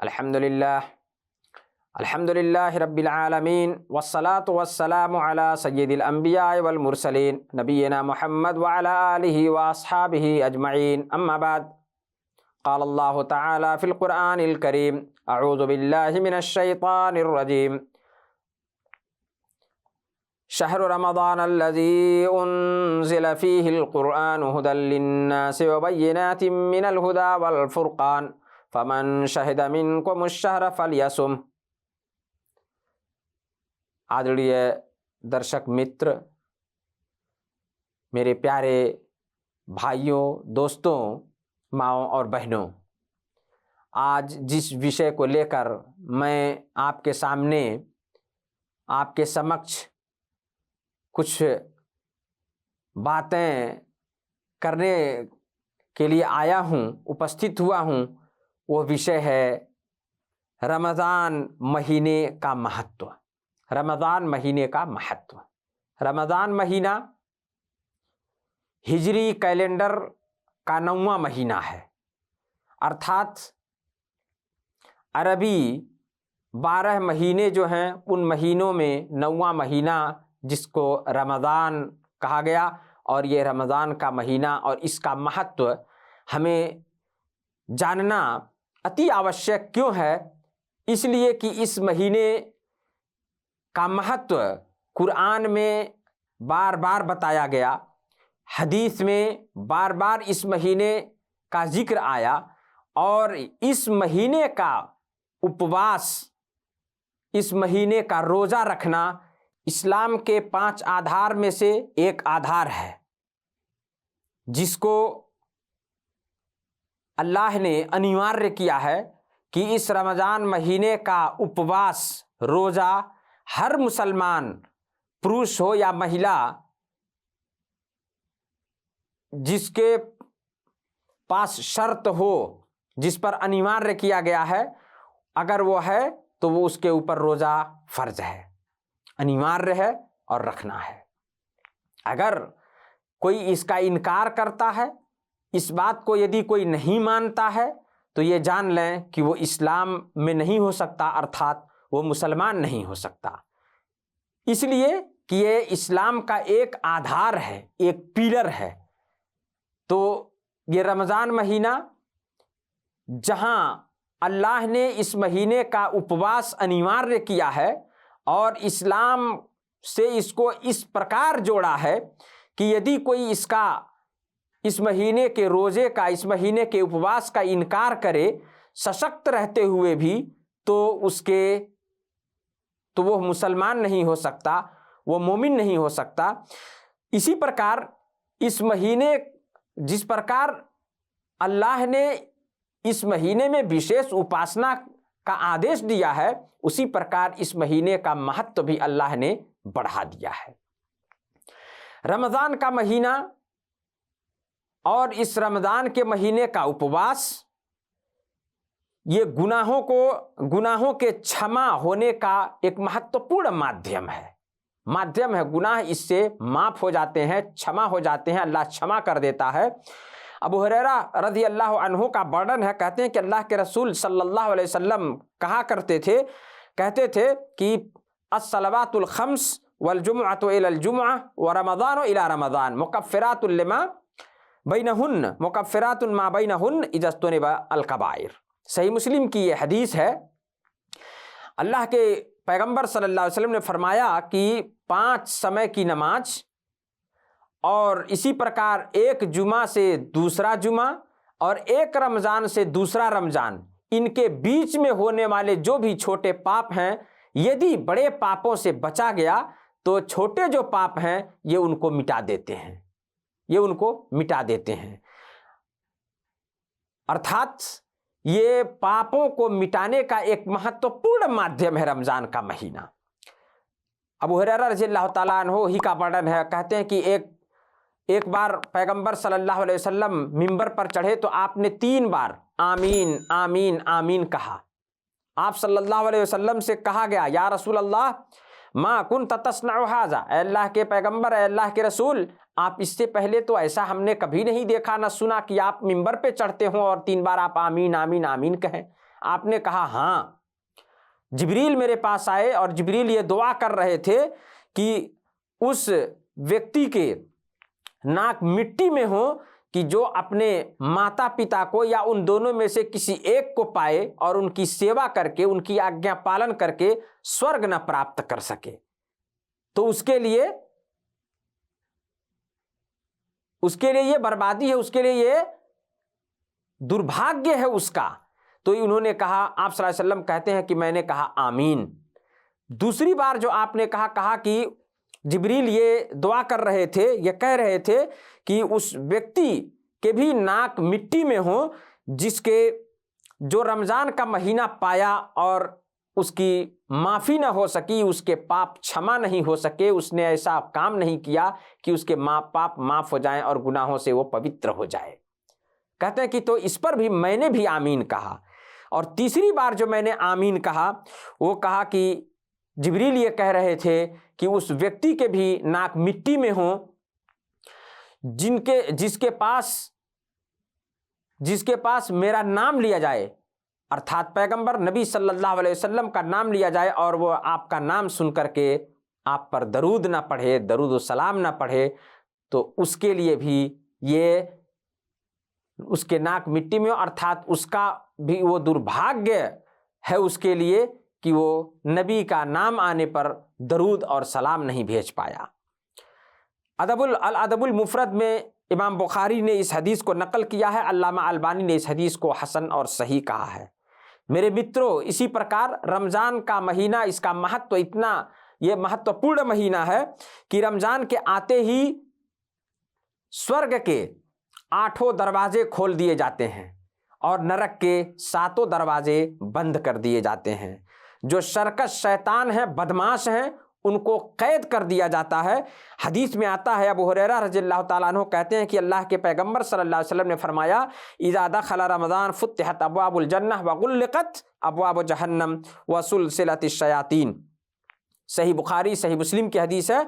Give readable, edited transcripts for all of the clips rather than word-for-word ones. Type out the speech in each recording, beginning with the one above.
अल्हम्दुलिल्लाह अल्हम्दुलिल्लाहि रब्बिल आलमीन वस्सलातु वस्सलामु अला सय्यिदिल अंबिया वल मुरसलीन नबियना मुहम्मद व अला आलिहि व अस्हाबिहि अजमईन अम्मा बाद क़ाल अल्लाहु तआला फ़िल क़ुरआनिल करीम अऊज़ु बिल्लाहि मिनश शैतानिर रजीम शहरु रमज़ानल्लज़ी उन्ज़िला फ़ीहिल क़ुरआनु हुदल लिन्नासि व बय्यिनातिम मिनल हुदा वल फ़ुरक़ान फ़मन शहिद मिनकुमुश शहर फ़लयसुम। आदरणीय दर्शक मित्र, मेरे प्यारे भाइयों, दोस्तों, माँओं और बहनों, आज जिस विषय को लेकर मैं आपके सामने, आपके समक्ष कुछ बातें करने के लिए आया हूँ, उपस्थित हुआ हूँ, वो विषय है रमज़ान महीने का महत्व। रमज़ान महीने का महत्व। रमज़ान महीना हिजरी कैलेंडर का 9वां महीना है, अर्थात अरबी 12 महीने जो हैं उन महीनों में 9वां महीना जिसको रमज़ान कहा गया। और ये रमज़ान का महीना और इसका महत्व हमें जानना अति आवश्यक क्यों है? इसलिए कि इस महीने का महत्व कुरान में बार बार बताया गया, हदीस में बार बार इस महीने का जिक्र आया और इस महीने का उपवास, इस महीने का रोज़ा रखना इस्लाम के 5 आधार में से एक आधार है, जिसको अल्लाह ने अनिवार्य किया है कि इस रमज़ान महीने का उपवास, रोज़ा हर मुसलमान, पुरुष हो या महिला, जिसके पास शर्त हो, जिस पर अनिवार्य किया गया है, अगर वो है तो वो उसके ऊपर रोज़ा फ़र्ज है, अनिवार्य है और रखना है। अगर कोई इसका इनकार करता है, इस बात को यदि कोई नहीं मानता है, तो ये जान लें कि वो इस्लाम में नहीं हो सकता, अर्थात वो मुसलमान नहीं हो सकता। इसलिए कि ये इस्लाम का एक आधार है, एक पिलर है। तो ये रमज़ान महीना, जहाँ अल्लाह ने इस महीने का उपवास अनिवार्य किया है और इस्लाम से इसको इस प्रकार जोड़ा है कि यदि कोई इसका, इस महीने के रोज़े का, इस महीने के उपवास का इनकार करे सशक्त रहते हुए भी, तो वो मुसलमान नहीं हो सकता, वो मोमिन नहीं हो सकता। इसी प्रकार इस महीने, जिस प्रकार अल्लाह ने इस महीने में विशेष उपासना का आदेश दिया है, उसी प्रकार इस महीने का महत्व भी अल्लाह ने बढ़ा दिया है। रमज़ान का महीना और इस रमज़ान के महीने का उपवास, ये गुनाहों के क्षमा होने का एक महत्वपूर्ण माध्यम है। गुनाह इससे माफ़ हो जाते हैं, क्षमा हो जाते हैं, अल्लाह क्षमा कर देता है। अबू हुरैरा रज़ी अल्लाह अन्हु का वर्णन है, कहते हैं कि अल्लाह के रसूल सल्लल्लाहु अलैहि वसल्लम कहा करते थे, कहते थे कि अस्सलवातुल खम्स वल जुमुअतु इलल जुमुअह व रमज़ानु इला रमज़ान मुकफ्फिरातुल लिमा बैनहुन्न मुकफ्फिरातुन मा बैनहुन्न इजस्तुनिबा अल कबाइर। सही मुस्लिम की ये हदीस है। अल्लाह के पैगंबर सल्लल्लाहु अलैहि वसल्लम ने फरमाया कि 5 समय की नमाज और इसी प्रकार एक जुमा से दूसरा जुमा और एक रमज़ान से दूसरा रमज़ान, इनके बीच में होने वाले जो भी छोटे पाप हैं, यदि बड़े पापों से बचा गया तो छोटे जो पाप हैं ये उनको मिटा देते हैं, ये उनको मिटा देते हैं। अर्थात ये पापों को मिटाने का एक महत्वपूर्ण माध्यम है रमज़ान का महीना। अबू हुरैरा रज़ी अल्लाह ताला अन्हु ही का वर्णन है, कहते हैं कि एक बार पैगंबर सल्लल्लाहु अलैहि वसल्लम मिंबर पर चढ़े तो आपने 3 बार आमीन आमीन आमीन कहा। आप सल्लल्लाहु अलैहि वसल्लम से कहा गया, या रसूल अल्लाह मा कुन्त तस्नउ हाज़ा, अल्लाह के पैगंबर, अल्लाह के रसूल, आप इससे पहले तो ऐसा हमने कभी नहीं देखा न सुना कि आप मिंबर पे चढ़ते हों और 3 बार आप आमीन आमीन आमीन कहें। आपने कहा हाँ। जिब्रील मेरे पास आए और जिब्रील ये दुआ कर रहे थे कि उस व्यक्ति के नाक मिट्टी में हो कि जो अपने माता पिता को या उन दोनों में से किसी एक को पाए और उनकी सेवा करके, उनकी आज्ञा पालन करके स्वर्ग न प्राप्त कर सके, तो उसके लिए ये बर्बादी है, उसके लिए ये दुर्भाग्य है उसका। तो उन्होंने कहा, आप सल्लल्लाहु अलैहि वसल्लम कहते हैं कि मैंने कहा आमीन। दूसरी बार जो आपने कहा कि जिब्रील ये दुआ कर रहे थे, ये कह रहे थे कि उस व्यक्ति के भी नाक मिट्टी में हो जिसके जो रमज़ान का महीना पाया और उसकी माफ़ी ना हो सकी, उसके पाप क्षमा नहीं हो सके, उसने ऐसा काम नहीं किया कि उसके पाप माफ़ हो जाएं और गुनाहों से वो पवित्र हो जाए। कहते हैं कि तो इस पर भी मैंने भी आमीन कहा। और तीसरी बार जो मैंने आमीन कहा, वो कहा कि जिब्रील ये कह रहे थे कि उस व्यक्ति के भी नाक मिट्टी में हो जिसके पास मेरा नाम लिया जाए, अर्थात पैगंबर नबी सल्लल्लाहु अलैहि वसल्लम का नाम लिया जाए और वो आपका नाम सुन करके आप पर दरूद ना पढ़े, दरूद व सलाम ना पढ़े, तो उसके लिए भी ये उसके नाक मिट्टी में, अर्थात उसका भी वो दुर्भाग्य है उसके लिए कि वो नबी का नाम आने पर दरूद और सलाम नहीं भेज पाया। अदबुल मुफरद में इमाम बुखारी ने इस हदीस को नकल किया है, अल्लामा अलबानी ने इस हदीस को हसन और सही कहा है। मेरे मित्रों, इसी प्रकार रमज़ान का महीना, इसका महत्व इतना, ये महत्वपूर्ण महीना है कि रमज़ान के आते ही स्वर्ग के 8 दरवाजे खोल दिए जाते हैं और नरक के 7 दरवाजे बंद कर दिए जाते हैं। जो सरकश शैतान हैं, बदमाश हैं, उनको कैद कर दिया जाता है। हदीस में आता है, अबू हुरैरा रज़ियल्लाहु ताला अन्हु कहते हैं कि अल्लाह के पैगंबर सल्लल्लाहु अलैहि वसल्लम ने फरमाया, इज़ा दखल रमज़ान फुतिहत अब्वाबुल जन्नह व गुल्लिक़त अब्वाबु जहन्नम व सुलसिलतिश शयातीन। सही बुखारी सही मुस्लिम की हदीस है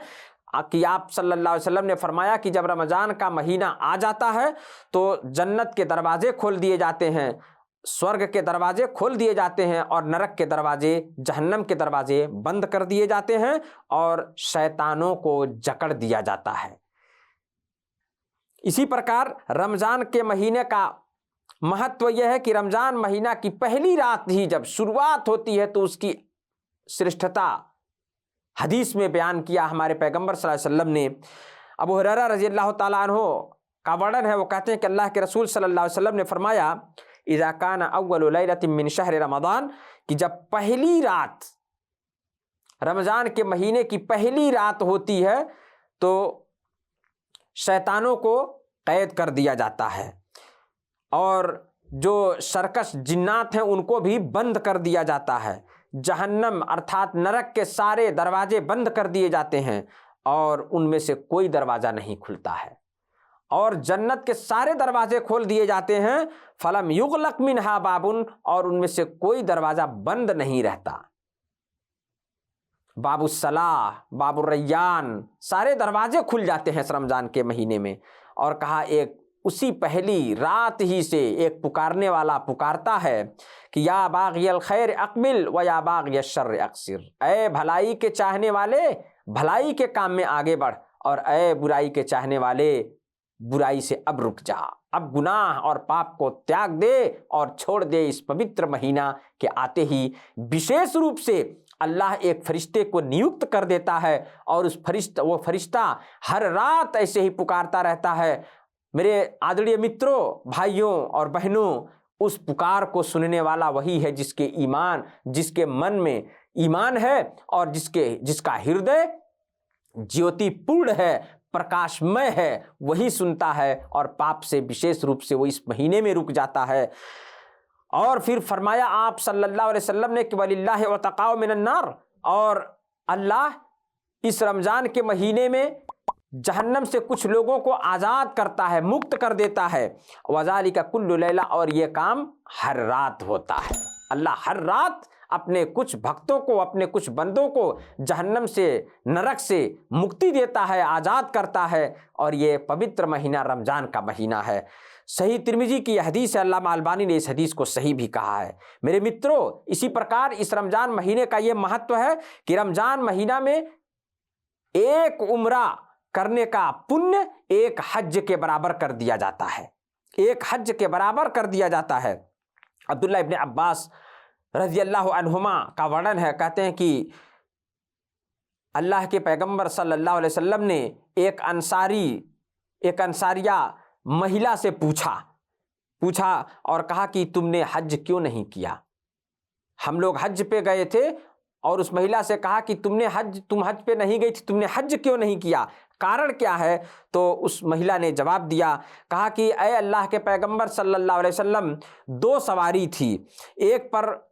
कि आप सल्लल्लाहु अलैहि वसल्लम ने फरमाया कि जब रमज़ान का महीना आ जाता है तो जन्नत के दरवाजे खोल दिए जाते हैं, स्वर्ग के दरवाजे खोल दिए जाते हैं और नरक के दरवाजे, जहन्नम के दरवाजे बंद कर दिए जाते हैं और शैतानों को जकड़ दिया जाता है। इसी प्रकार रमज़ान के महीने का महत्व यह है कि रमज़ान महीना की पहली रात ही जब शुरुआत होती है तो उसकी श्रेष्ठता हदीस में बयान किया हमारे पैगंबर सल्लल्लाहु अलैहि वसल्लम ने। अबू हुरैरा रज़ियल्लाहु ताला अन्हु का वर्णन है, वो कहते हैं कि अल्लाह के रसूल सल्लल्लाहु अलैहि वसल्लम ने फरमाया, इज़ा काना अव्वलु लैलतिन मिन शहर रमज़ान, कि जब पहली रात, रमज़ान के महीने की पहली रात होती है तो शैतानों को कैद कर दिया जाता है और जो सरकश जिन्नात हैं उनको भी बंद कर दिया जाता है। जहन्नम अर्थात नरक के सारे दरवाजे बंद कर दिए जाते हैं और उनमें से कोई दरवाज़ा नहीं खुलता है और जन्नत के सारे दरवाजे खोल दिए जाते हैं। फलम युगलक मिनहा बाबुन, और उनमें से कोई दरवाज़ा बंद नहीं रहता। बाबुस्सलाह, बाबुर्रैयान, सारे दरवाजे खुल जाते हैं रमज़ान के महीने में। और कहा एक उसी पहली रात ही से एक पुकारने वाला पुकारता है कि या बाग़ियल खैर अक़बिल व या बाग़ियल शर्र अक़सिर, ऐ भलाई के चाहने वाले भलाई के काम में आगे बढ़ और ऐ बुराई के चाहने वाले बुराई से अब रुक जा, अब गुनाह और पाप को त्याग दे और छोड़ दे। इस पवित्र महीना के आते ही विशेष रूप से अल्लाह एक फरिश्ते को नियुक्त कर देता है और वो फरिश्ता हर रात ऐसे ही पुकारता रहता है। मेरे आदरणीय मित्रों, भाइयों और बहनों, उस पुकार को सुनने वाला वही है जिसके मन में ईमान है और जिसका हृदय ज्योतिपूर्ण है, प्रकाशमय है, वही सुनता है और पाप से विशेष रूप से वो इस महीने में रुक जाता है। और फिर फरमाया आप सल्लल्लाहु अलैहि वसल्लम ने कि वलिल्लाहि वतक़ाउ मिनन नार, और अल्लाह इस रमज़ान के महीने में जहन्नम से कुछ लोगों को आज़ाद करता है, मुक्त कर देता है। वज़ालिका कुल्लु लैला, और ये काम हर रात होता है। अल्लाह हर रात अपने कुछ भक्तों को, अपने कुछ बंदों को जहन्नम से, नरक से मुक्ति देता है, आज़ाद करता है। और ये पवित्र महीना रमज़ान का महीना है। सही तिर्मिज़ी की यह हदीस है, अल्लामा अलबानी ने इस हदीस को सही भी कहा है। मेरे मित्रों, इसी प्रकार इस रमज़ान महीने का ये महत्व है कि रमज़ान महीना में एक उम्रा करने का पुण्य एक हज के बराबर कर दिया जाता है, एक हज के बराबर कर दिया जाता है। अब्दुल्ला इब्ने अब्बास रज़ी अल्लाहु अन्हुमा का वर्णन है, कहते हैं कि अल्लाह के पैगंबर सल्लल्लाहु अलैहि वसल्लम ने एक अंसारिया महिला से पूछा और कहा कि तुमने हज क्यों नहीं किया? हम लोग हज पे गए थे और उस महिला से कहा कि तुम हज पे नहीं गई थी, तुमने हज क्यों नहीं किया, कारण क्या है? तो उस महिला ने जवाब दिया, कहा कि अय अल्लाह के पैगंबर सल्लल्लाहु अलैहि वसल्लम, दो सवारी थी, एक पर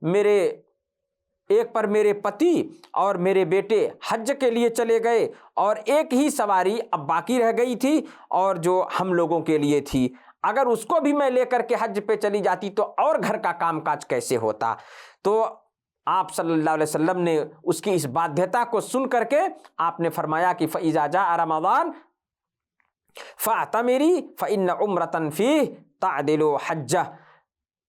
मेरे पति और मेरे बेटे हज के लिए चले गए और एक ही सवारी अब बाकी रह गई थी और जो हम लोगों के लिए थी। अगर उसको भी मैं लेकर के हज पे चली जाती तो और घर का कामकाज कैसे होता? तो आप सल्लल्लाहु अलैहि वसल्लम ने उसकी इस बाध्यता को सुन करके आपने फरमाया कि फ़इज़ा जाअ रमज़ान फ़अतमिरी फ़इन्न उम्रतन फ़ीह तअदिलु हज्जा।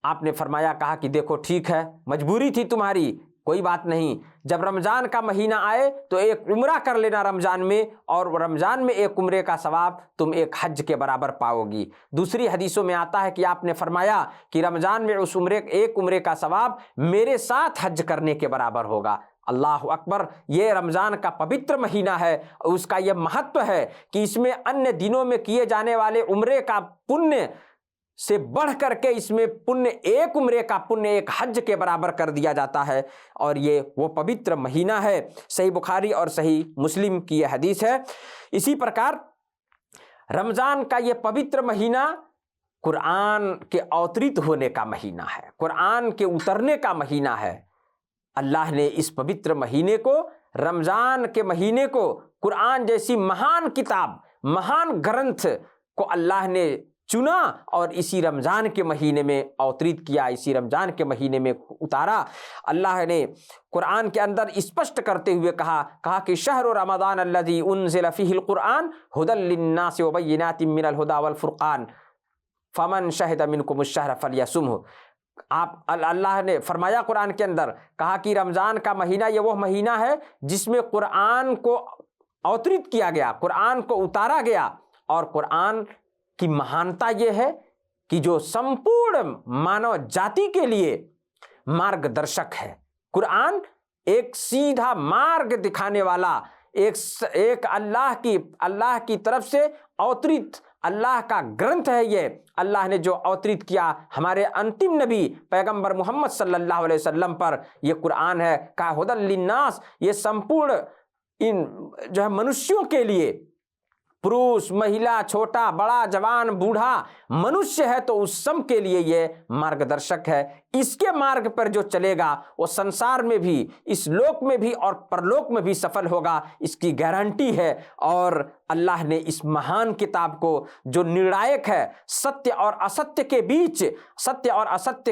आपने फरमाया, कहा कि देखो ठीक है, मजबूरी थी तुम्हारी, कोई बात नहीं, जब रमज़ान का महीना आए तो एक उम्रा कर लेना रमज़ान में, और रमज़ान में एक उम्रे का सवाब तुम एक हज के बराबर पाओगी। दूसरी हदीसों में आता है कि आपने फरमाया कि रमज़ान में उस एक उम्रे का सवाब मेरे साथ हज करने के बराबर होगा। अल्लाह अकबर। ये रमज़ान का पवित्र महीना है, उसका यह महत्व है कि इसमें अन्य दिनों में किए जाने वाले उम्रे का पुण्य से बढ़ करके इसमें पुण्य, एक उम्रे का पुण्य एक हज के बराबर कर दिया जाता है। और ये वो पवित्र महीना है। सही बुखारी और सही मुस्लिम की यह हदीस है। इसी प्रकार रमज़ान का ये पवित्र महीना कुरान के अवतरित होने का महीना है, कुरान के उतरने का महीना है। अल्लाह ने इस पवित्र महीने को, रमज़ान के महीने को, कुरान जैसी महान किताब, महान ग्रंथ को अल्लाह ने चुना और इसी रमज़ान के महीने में अवतरित किया, इसी रमज़ान के महीने में उतारा। अल्लाह ने कुरान के अंदर स्पष्ट करते हुए कहा कि शहरु रमज़ान अल्लज़ी उन्ज़िल फ़ीहिल कुरान हुदल लिन्नासि व बय्यिनातिम मिनल हुदा वल फ़ुरक़ान फ़मन शहिद मिनकुमुश शहर फ़लयसुमहु। आप अल्लाह ने फरमाया कुरान के अंदर, कहा कि रमज़ान का महीना ये वो महीना है जिसमें कुरान को अवतरित किया गया, कुरान को उतारा गया। और कुरान की महानता यह है कि जो संपूर्ण मानव जाति के लिए मार्गदर्शक है। कुरान एक सीधा मार्ग दिखाने वाला एक अल्लाह की तरफ से अवतरित अल्लाह का ग्रंथ है। ये अल्लाह ने जो अवतरित किया हमारे अंतिम नबी पैगंबर मोहम्मद सल्लल्लाहु अलैहि वसल्लम पर, यह कुरान है। का हुदल लिन्नास, ये संपूर्ण इन जो है मनुष्यों के लिए, पुरुष, महिला, छोटा, बड़ा, जवान, बूढ़ा मनुष्य है तो उस सब के लिए ये मार्गदर्शक है। इसके मार्ग पर जो चलेगा वो संसार में भी, इस लोक में भी और परलोक में भी सफल होगा, इसकी गारंटी है। और अल्लाह ने इस महान किताब को, जो निर्णायक है, सत्य और असत्य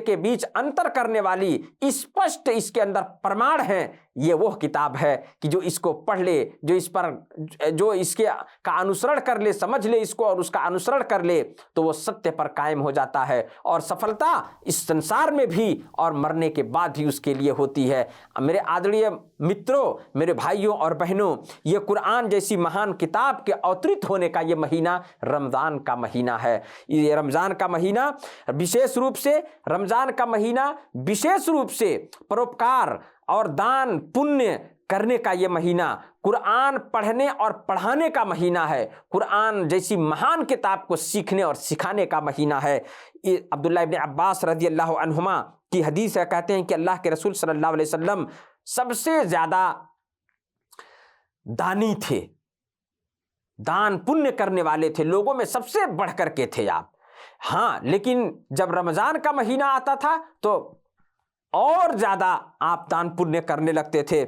के बीच अंतर करने वाली, स्पष्ट इसके अंदर प्रमाण है, ये वो किताब है कि जो इसको पढ़ ले, जो इसके का अनुसरण कर ले, समझ ले इसको और उसका अनुसरण कर ले, तो वो सत्य पर कायम हो जाता है और सफलता इस संसार में भी और मरने के बाद भी उसके लिए होती है। मेरे आदरणीय मित्रों, मेरे भाइयों और बहनों, ये कुरान जैसी महान किताब के अवतरित होने का ये महीना रमज़ान का महीना है। ये रमज़ान का महीना विशेष रूप से, रमज़ान का महीना विशेष रूप से परोपकार और दान पुण्य करने का ये महीना, कुरान पढ़ने और पढ़ाने का महीना है, कुरान जैसी महान किताब को सीखने और सिखाने का महीना है। अब्दुल्ला इब्ने अब्बास रज़ी अल्लाहु अन्हुमा की हदीस है, कहते हैं कि अल्लाह के रसूल सल्लल्लाहु अलैहि वसल्लम सबसे ज़्यादा दानी थे, दान पुण्य करने वाले थे, लोगों में सबसे बढ़ करके थे आप। हाँ, लेकिन जब रमज़ान का महीना आता था तो और ज़्यादा आप दान पुण्य करने लगते थे।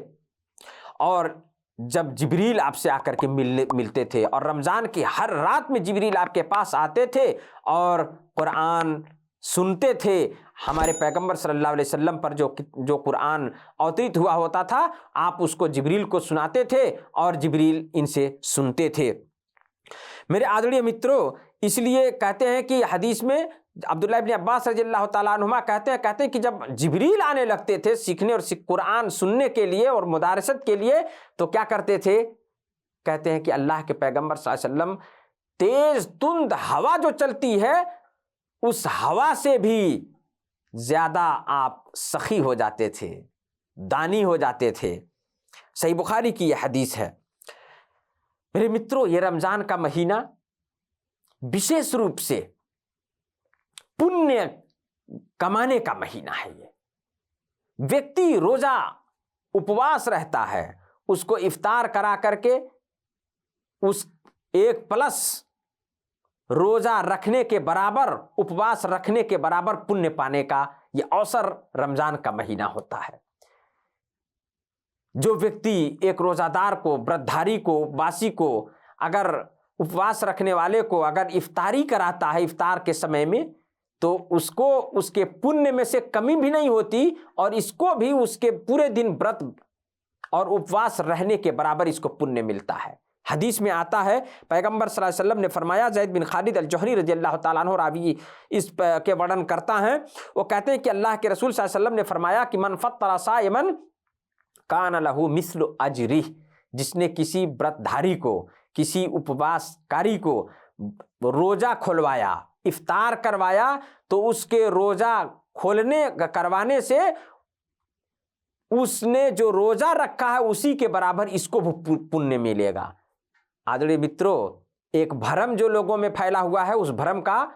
और जब जिब्रील आपसे आकर के मिलते थे, और रमज़ान की हर रात में जिब्रील आपके पास आते थे और कुरान सुनते थे। हमारे पैगंबर सल्लल्लाहु अलैहि वसल्लम पर जो कुरान अवतरित हुआ होता था, आप उसको जिब्रील को सुनाते थे और जिब्रील इनसे सुनते थे। मेरे आदरणीय मित्रों, इसलिए कहते हैं कि हदीस में अब्दुल्लाह इब्न अब्बास रज़ियल्लाहु ताला अन्हुमा कहते हैं कि जब जिब्रील आने लगते थे सीखने और कुरान सुनने के लिए और मुदारसत के लिए, तो क्या करते थे? कहते हैं कि अल्लाह के पैगंबर सल्लल्लाहु अलैहि वसल्लम तेज तुंद हवा जो चलती है उस हवा से भी ज्यादा आप सखी हो जाते थे, दानी हो जाते थे। सही बुखारी की यह हदीस है। मेरे मित्रों, ये रमजान का महीना विशेष रूप से पुण्य कमाने का महीना है। ये व्यक्ति रोजा उपवास रहता है, उसको इफ्तार करा करके उस 1+ रोजा रखने के बराबर, उपवास रखने के बराबर पुण्य पाने का यह अवसर रमजान का महीना होता है। जो व्यक्ति एक रोजादार को, व्रतधारी को, उपवासी को, अगर उपवास रखने वाले को अगर इफ्तारी कराता है इफ्तार के समय में, तो उसको उसके पुण्य में से कमी भी नहीं होती और इसको भी उसके पूरे दिन व्रत और उपवास रहने के बराबर इसको पुण्य मिलता है। हदीस में आता है, पैगंबर सल्लल्लाहु अलैहि वसल्लम ने फरमाया, ज़ैद बिन खालिद अल-जोहरी रज़ियल्लाहु ताला अन्हु रावी इस के वर्णन करता है, वो कहते हैं कि अल्लाह के रसूल सल्लल्लाहु अलैहि वसल्लम ने फरमाया कि मन फत्तरा साइमन कान लहू मिस्लु अजरिह, जिसने किसी व्रतधारी को, किसी उपवासकारी को रोजा खुलवाया, इफ्तार करवाया, तो उसके रोजा करवाने से उसने जो रोजा रखा है उसी के बराबर इसको पुण्य मिलेगा। आदरणीय मित्रों, एक भ्रम जो लोगों में फैला हुआ है, उस भ्रम का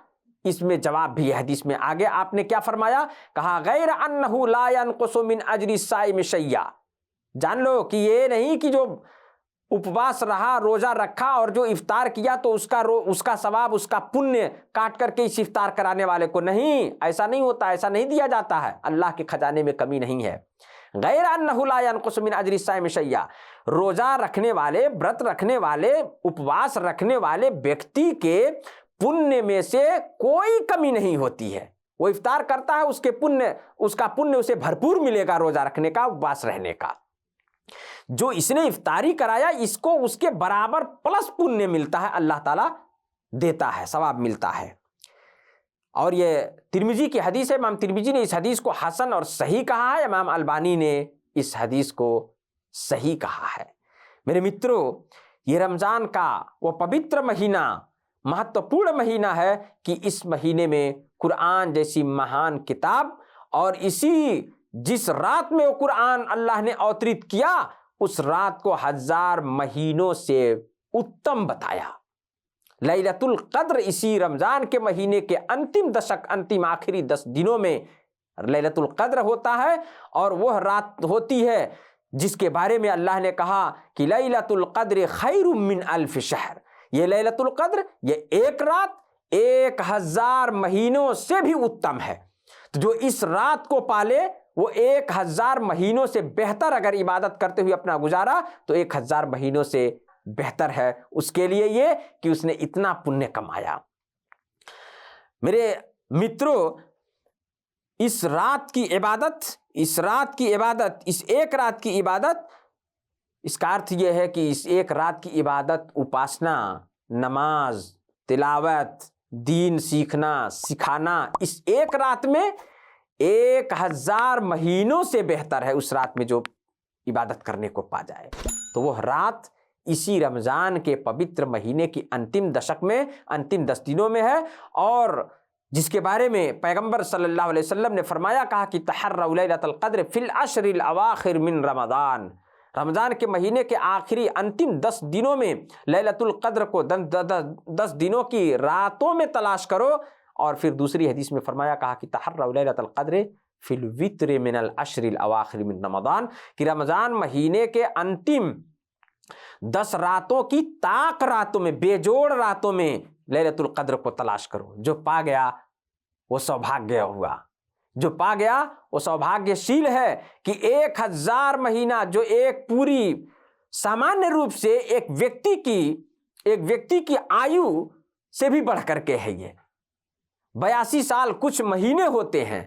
इसमें जवाब भी है हदीस में। आगे आपने क्या फरमाया? कहा गैर अन्नहु ला यनकुसु मिन अजरि साइम शैया। जान लो कि ये नहीं कि जो उपवास रहा, रोजा रखा और जो इफ्तार किया तो उसका सवाब, उसका पुण्य काट करके इस इफ्तार कराने वाले को, नहीं, ऐसा नहीं होता, ऐसा नहीं दिया जाता है। अल्लाह के खजाने में कमी नहीं है। गैर अन्नहु ला यनकुसु मिन अजरि साइम शैया, रोजा रखने वाले, व्रत रखने वाले, उपवास रखने वाले व्यक्ति के पुण्य में से कोई कमी नहीं होती है। वो इफ्तार करता है, उसका पुण्य उसे भरपूर मिलेगा, रोजा रखने का, उपवास रहने का। जो इसने इफ्तारी कराया इसको उसके बराबर प्लस पुण्य मिलता है, अल्लाह ताला देता है, सवाब मिलता है। और ये तिरमिजी की हदीस है। इमाम तिरमिजी ने इस हदीस को हसन और सही कहा है, इमाम अलबानी ने इस हदीस को सही कहा है। मेरे मित्रों, ये रमजान का वो पवित्र महीना, महत्वपूर्ण महीना है कि इस महीने में कुरान जैसी महान किताब और जिस रात में वो कुरान अल्लाह ने अवतरित किया, उस रात को 1000 महीनों से उत्तम बताया। लैलतुल कद्र इसी रमजान के महीने के अंतिम दशक, अंतिम आखिरी 10 दिनों में लैलतुल कद्र होता है और वह रात होती है जिसके बारे में अल्लाह ने कहा कि लैलतुल कद्र खैरुम मिन अल्फ शहर। ये लैलतुल कद्र, ये एक रात 1000 महीनों से भी उत्तम है। तो जो इस रात को पाले वो 1000 महीनों से बेहतर अगर इबादत करते हुए अपना गुजारा तो 1000 महीनों से बेहतर है उसके लिए ये कि उसने इतना पुण्य कमाया। मेरे मित्रों, इस रात की इबादत, इस एक रात की इबादत, इसका अर्थ यह है कि इस एक रात की इबादत, उपासना, नमाज, तिलावत, दीन सीखना, सिखाना, इस एक रात में 1000 महीनों से बेहतर है उस रात में जो इबादत करने को पा जाए। तो वह रात इसी रमजान के पवित्र महीने की अंतिम दशक में, अंतिम 10 दिनों में है और जिसके बारे में पैगंबर सल्लल्लाहु अलैहि वसल्लम ने फरमाया, कहा कि तहर्रउ लैलतुल कद्र फिल अशरिल अवाखिर मिन रमजान। रमजान के महीने के आखिरी अंतिम 10 दिनों में लैलतुल कद्र को 10 दिनों की रातों में तलाश करो। और फिर दूसरी हदीस में फरमाया, कहा कि तहर्रउ लैलतुल कद्र फिल वित्र मिनल अशरिल अवाखिर मिन रमजान, कि रमजान महीने के अंतिम 10 रातों की ताक रातों में, बेजोड़ रातों में लैलतुल कद्र को तलाश करो। जो पा गया वो सौभाग्य हुआ, जो पा गया वो सौभाग्यशील है कि 1000 महीना, जो एक पूरी सामान्य रूप से एक व्यक्ति की आयु से भी बढ़ करके है। ये 82 साल कुछ महीने होते हैं,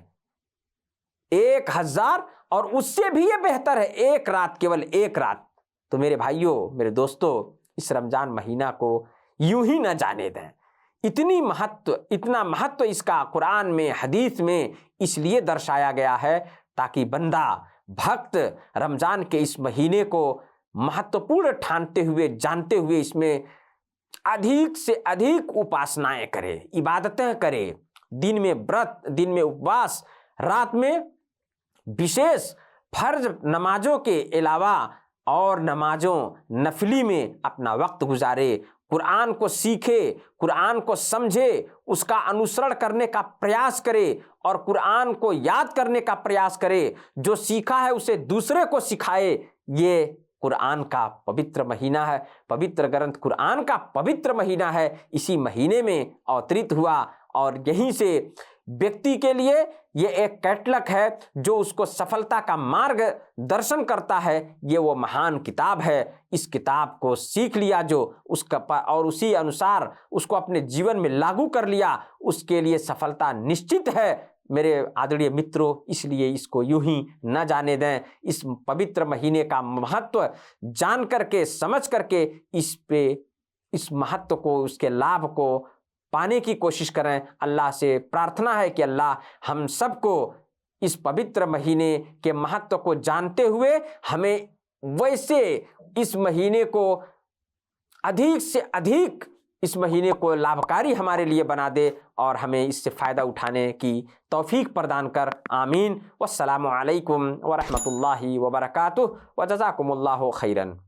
1000 और उससे भी ये बेहतर है एक रात, केवल एक रात। तो मेरे भाइयों, मेरे दोस्तों, इस रमजान महीना को यूं ही न जाने दें। इतना महत्व इसका कुरान में, हदीस में इसलिए दर्शाया गया है ताकि बंदा, भक्त रमजान के इस महीने को महत्वपूर्ण ठानते हुए, जानते हुए इसमें अधिक से अधिक उपासनाएं करे, इबादतें करे, दिन में व्रत, दिन में उपवास, रात में विशेष फर्ज नमाजों के अलावा और नमाजों नफली में अपना वक्त गुजारे, कुरान को सीखे, कुरान को समझे, उसका अनुसरण करने का प्रयास करे और कुरान को याद करने का प्रयास करे, जो सीखा है उसे दूसरे को सिखाए। ये कुरान का पवित्र महीना है, पवित्र ग्रंथ कुरान का पवित्र महीना है, इसी महीने में अवतरित हुआ और यहीं से व्यक्ति के लिए ये एक कैटलग है जो उसको सफलता का मार्ग दर्शन करता है। ये वो महान किताब है। इस किताब को सीख लिया जो उसका और उसी अनुसार उसको अपने जीवन में लागू कर लिया, उसके लिए सफलता निश्चित है मेरे आदरणीय मित्रों। इसलिए इसको यूं ही न जाने दें। इस पवित्र महीने का महत्व जान करके, समझ करके इस महत्व को, उसके लाभ को पाने की कोशिश करें। अल्लाह से प्रार्थना है कि अल्लाह हम सबको इस पवित्र महीने के महत्व को जानते हुए हमें वैसे इस महीने को अधिक से अधिक, इस महीने को लाभकारी हमारे लिए बना दे और हमें इससे फ़ायदा उठाने की तौफीक प्रदान कर। आमीन। वस्सलामु अलैकुम व रहमतुल्लाहि व बरकातुहू व जज़ाकुमुल्लाहु खैरन।